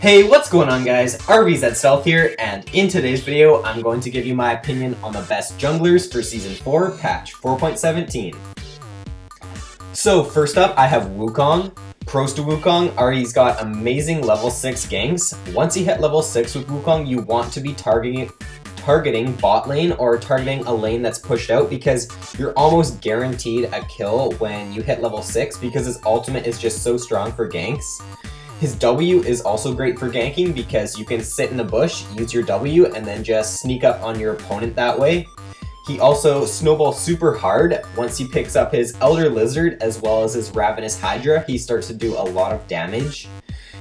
Hey, what's going on guys? RVZ Stealth here, and in today's video, I'm going to give you my opinion on the best junglers for Season 4, patch 4.17. So first up, I have Wukong. Pros to Wukong are he's got amazing level 6 ganks. Once you hit level 6 with Wukong, you want to be targeting bot lane or targeting a lane that's pushed out because you're almost guaranteed a kill when you hit level 6 because his ultimate is just so strong for ganks. His W is also great for ganking because you can sit in the bush, use your W, and then just sneak up on your opponent that way. He also snowballs super hard. Once he picks up his Elder Lizard as well as his Ravenous Hydra, he starts to do a lot of damage.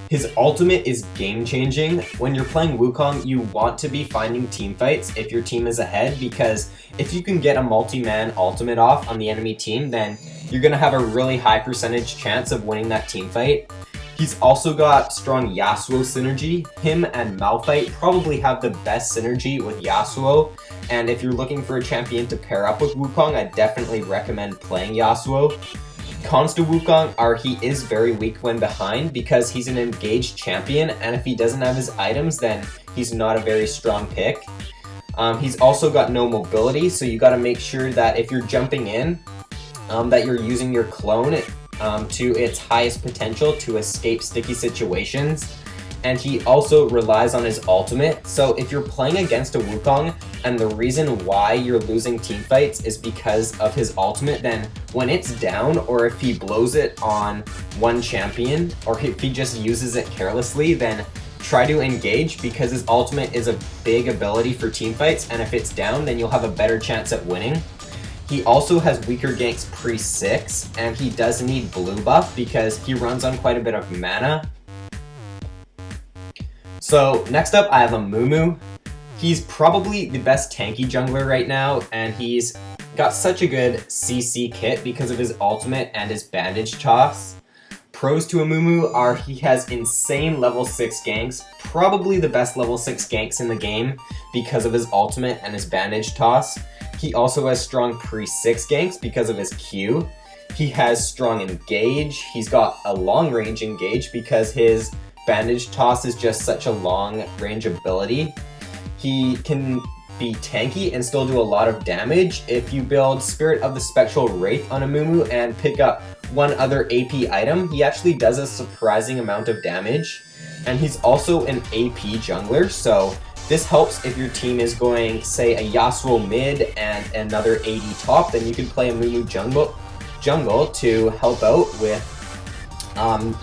His ultimate is game-changing. When you're playing Wukong, you want to be finding teamfights if your team is ahead, because if you can get a multi-man ultimate off on the enemy team, then you're going to have a really high percentage chance of winning that teamfight. He's also got strong Yasuo synergy. Him and Malphite probably have the best synergy with Yasuo, and if you're looking for a champion to pair up with Wukong, I definitely recommend playing Yasuo. Cons to Wukong are he is very weak when behind because he's an engaged champion, and if he doesn't have his items, then he's not a very strong pick. He's also got no mobility, so you got to make sure that if you're jumping in, that you're using your clone to its highest potential to escape sticky situations. And he also relies on his ultimate, so if you're playing against a Wukong and the reason why you're losing teamfights is because of his ultimate, then when it's down, or if he blows it on one champion, or if he just uses it carelessly, then try to engage because his ultimate is a big ability for teamfights, and if it's down, then you'll have a better chance at winning. He also has weaker ganks pre-6, and he does need blue buff because he runs on quite a bit of mana. So next up I have Amumu. He's probably the best tanky jungler right now, and he's got such a good CC kit because of his ultimate and his bandage toss. Pros to Amumu are he has insane level 6 ganks, probably the best level 6 ganks in the game because of his ultimate and his bandage toss. He also has strong pre-6 ganks because of his Q. He has strong engage. He's got a long range engage because his bandage toss is just such a long range ability. He can be tanky and still do a lot of damage. If you build Spirit of the Spectral Wraith on Amumu and pick up one other AP item, he actually does a surprising amount of damage. And he's also an AP jungler, so this helps if your team is going, say, a Yasuo mid and another AD top, then you can play Amumu jungle to help out with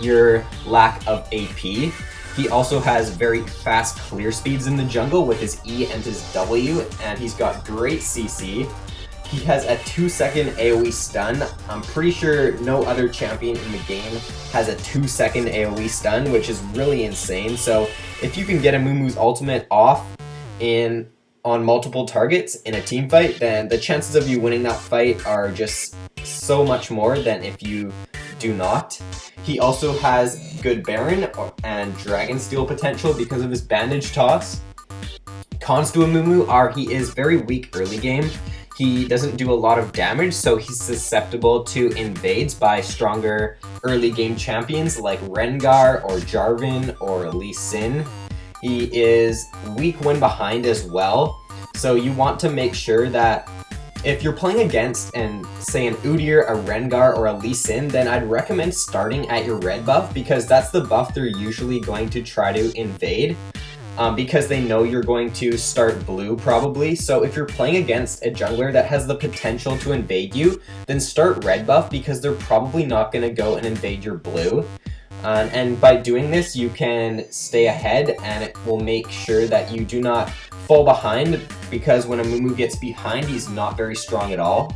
your lack of AP. He also has very fast clear speeds in the jungle with his E and his W, and he's got great CC. He has a 2-second AoE stun. I'm pretty sure no other champion in the game has a 2-second AoE stun, which is really insane. So if you can get Amumu's ultimate off on multiple targets in a team fight, then the chances of you winning that fight are just so much more than if you do not. He also has good Baron and Dragon Steel potential because of his bandage toss. Cons to Amumu are he is very weak early game. He doesn't do a lot of damage, so he's susceptible to invades by stronger early game champions like Rengar or Jarvan or Lee Sin. He is weak when behind as well, so you want to make sure that if you're playing against, say, an Udyr, a Rengar, or a Lee Sin, then I'd recommend starting at your red buff because that's the buff they're usually going to try to invade. Because they know you're going to start blue probably. So if you're playing against a jungler that has the potential to invade you, then start red buff because they're probably not going to go and invade your blue. And by doing this, you can stay ahead, and it will make sure that you do not fall behind, because when Amumu gets behind, he's not very strong at all.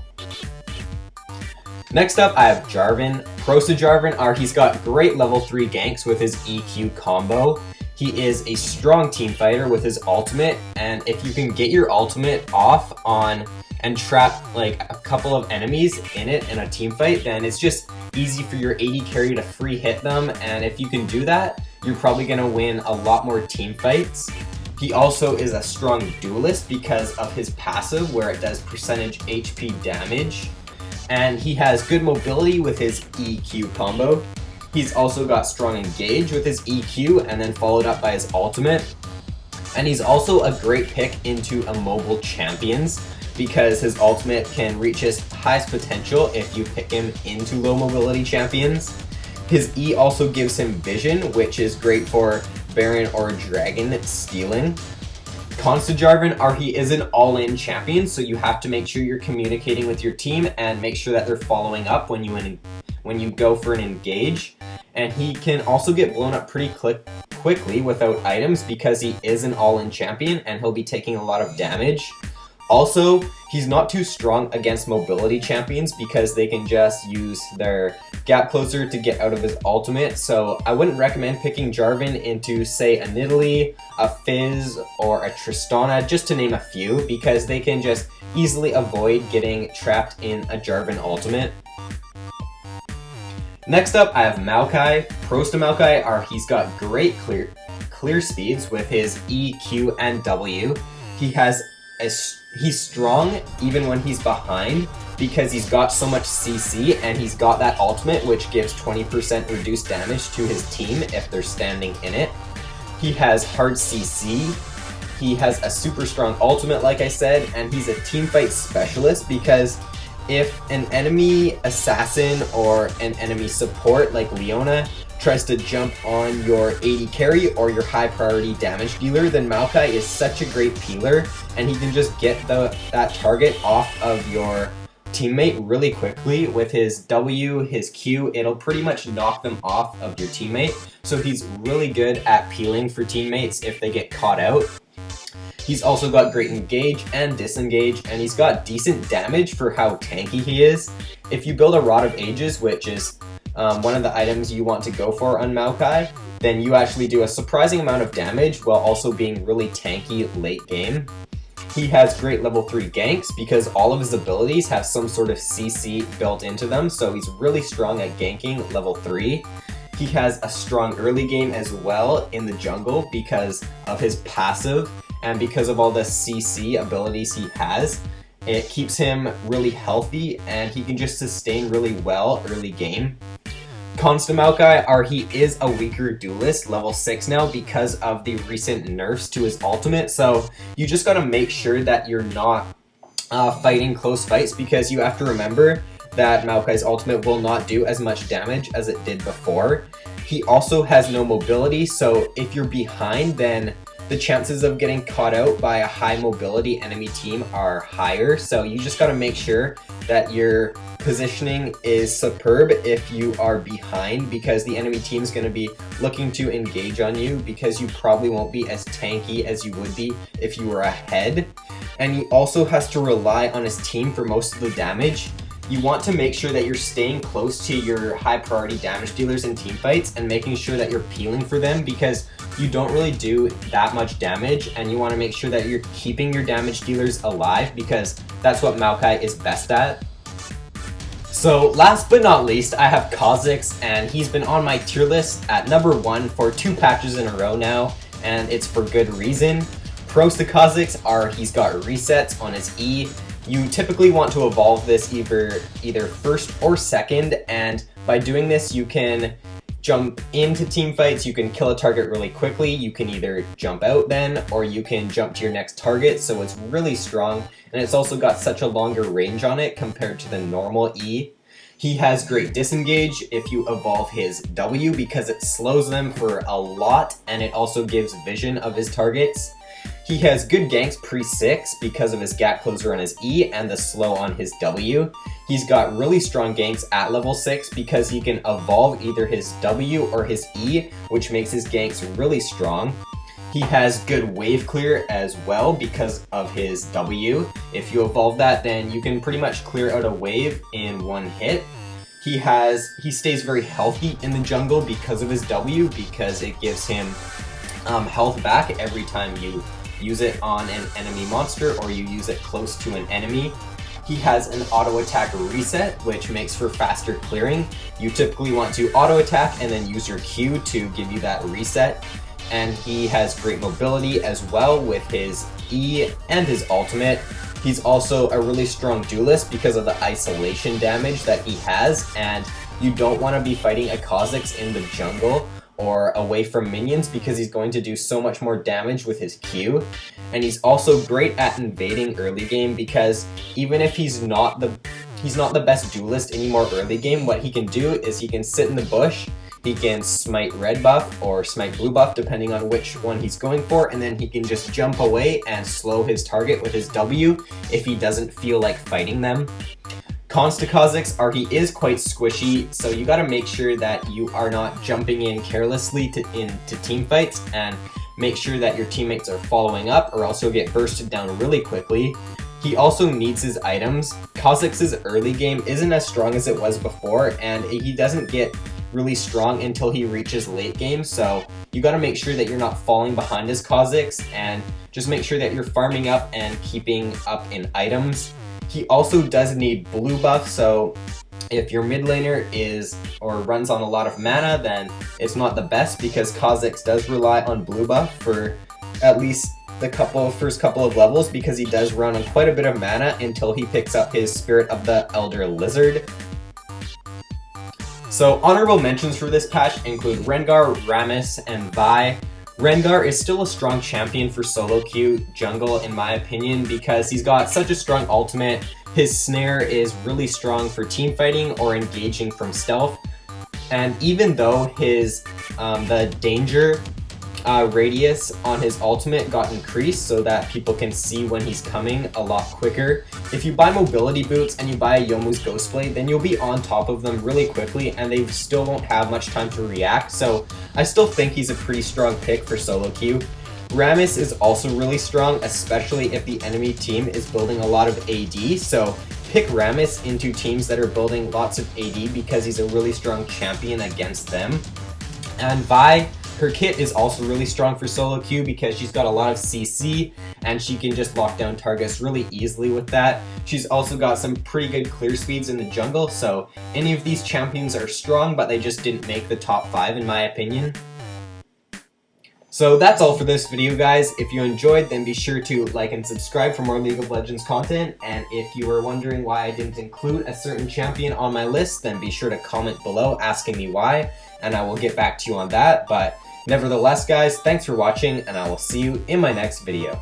Next up, I have Jarvan. Pros to Jarvan are he's got great level 3 ganks with his EQ combo. He is a strong team fighter with his ultimate, and if you can get your ultimate off on and trap like a couple of enemies in it in a team fight, then it's just easy for your AD carry to free hit them, and if you can do that, you're probably going to win a lot more team fights. He also is a strong duelist because of his passive where it does percentage HP damage, and he has good mobility with his EQ combo. He's also got strong engage with his EQ and then followed up by his ultimate. And he's also a great pick into immobile champions because his ultimate can reach his highest potential if you pick him into low mobility champions. His E also gives him vision, which is great for Baron or Dragon stealing. Cons to Jarvan he is an all-in champion, so you have to make sure you're communicating with your team and make sure that they're following up when you go for an engage. And he can also get blown up pretty quickly without items because he is an all-in champion and he'll be taking a lot of damage. Also, he's not too strong against mobility champions because they can just use their gap closer to get out of his ultimate, so I wouldn't recommend picking Jarvan into, say, a Nidalee, a Fizz, or a Tristana, just to name a few, because they can just easily avoid getting trapped in a Jarvan ultimate. Next up, I have Maokai. Pros to Maokai are he's got great clear speeds with his E, Q, and W. He's strong even when he's behind because he's got so much CC and he's got that ultimate which gives 20% reduced damage to his team if they're standing in it. He has hard CC. He has a super strong ultimate like I said, and he's a teamfight specialist because if an enemy assassin or an enemy support like Leona tries to jump on your AD carry or your high priority damage dealer, then Maokai is such a great peeler and he can just get that target off of your teammate really quickly with his W, his Q. It'll pretty much knock them off of your teammate, so he's really good at peeling for teammates if they get caught out. He's also got great engage and disengage, and he's got decent damage for how tanky he is. If you build a Rod of Ages, which is one of the items you want to go for on Maokai, then you actually do a surprising amount of damage while also being really tanky late game. He has great level 3 ganks because all of his abilities have some sort of CC built into them, so he's really strong at ganking level 3. He has a strong early game as well in the jungle because of his passive and because of all the CC abilities he has. It keeps him really healthy and he can just sustain really well early game. Cons to Maokai are he is a weaker duelist, level 6 now, because of the recent nerfs to his ultimate, so you just gotta make sure that you're not fighting close fights because you have to remember that Maokai's ultimate will not do as much damage as it did before. He also has no mobility, so if you're behind, then the chances of getting caught out by a high mobility enemy team are higher, so you just gotta make sure that your positioning is superb if you are behind because the enemy team is going to be looking to engage on you because you probably won't be as tanky as you would be if you were ahead. And he also has to rely on his team for most of the damage. You want to make sure that you're staying close to your high priority damage dealers in teamfights and making sure that you're peeling for them because you don't really do that much damage, and you want to make sure that you're keeping your damage dealers alive because that's what Maokai is best at. So last but not least, I have Kha'Zix, and he's been on my tier list at number 1 for 2 patches in a row now, and it's for good reason. Pros to Kha'Zix are he's got resets on his E. You typically want to evolve this either first or second, and by doing this you can jump into team fights, you can kill a target really quickly, you can either jump out then, or you can jump to your next target, so it's really strong, and it's also got such a longer range on it compared to the normal E. He has great disengage if you evolve his W because it slows them for a lot, and it also gives vision of his targets. He has good ganks pre-6 because of his gap closer on his E and the slow on his W. He's got really strong ganks at level 6 because he can evolve either his W or his E, which makes his ganks really strong. He has good wave clear as well because of his W. If you evolve that, then you can pretty much clear out a wave in one hit. He stays very healthy in the jungle because of his W, because it gives him health back every time you use it on an enemy monster or you use it close to an enemy. He has an auto attack reset, which makes for faster clearing. You typically want to auto attack and then use your Q to give you that reset. And he has great mobility as well with his E and his ultimate. He's also a really strong duelist because of the isolation damage that he has, and you don't want to be fighting a Kha'Zix in the jungle or away from minions because he's going to do so much more damage with his Q. And he's also great at invading early game because even if he's not the best duelist anymore early game, what he can do is he can sit in the bush, he can smite red buff or smite blue buff depending on which one he's going for, and then he can just jump away and slow his target with his W if he doesn't feel like fighting them. Cons to Kha'Zix are he is quite squishy, so you gotta make sure that you are not jumping in carelessly into team fights, and make sure that your teammates are following up or else you'll get bursted down really quickly. He also needs his items. Kha'Zix's early game isn't as strong as it was before, and he doesn't get really strong until he reaches late game, so you gotta make sure that you're not falling behind his Kha'Zix, and just make sure that you're farming up and keeping up in items. He also does need blue buff, so if your mid laner runs on a lot of mana, then it's not the best because Kha'Zix does rely on blue buff for at least the first couple of levels because he does run on quite a bit of mana until he picks up his Spirit of the Elder Lizard. So honorable mentions for this patch include Rengar, Rammus, and Vi. Rengar is still a strong champion for solo queue jungle in my opinion because he's got such a strong ultimate. His snare is really strong for team fighting or engaging from stealth, and even though his the danger radius on his ultimate got increased so that people can see when he's coming a lot quicker. If you buy mobility boots and you buy a Youmuu's Ghostblade, then you'll be on top of them really quickly and they still won't have much time to react, so I still think he's a pretty strong pick for solo queue. Rammus is also really strong, especially if the enemy team is building a lot of AD, so pick Rammus into teams that are building lots of AD because he's a really strong champion against them. And Vi, her kit is also really strong for solo queue because she's got a lot of CC and she can just lock down targets really easily with that. She's also got some pretty good clear speeds in the jungle, so any of these champions are strong, but they just didn't make the top 5 in my opinion. So that's all for this video, guys. If you enjoyed, then be sure to like and subscribe for more League of Legends content. And if you were wondering why I didn't include a certain champion on my list, then be sure to comment below asking me why, and I will get back to you on that. But nevertheless, guys, thanks for watching, and I will see you in my next video.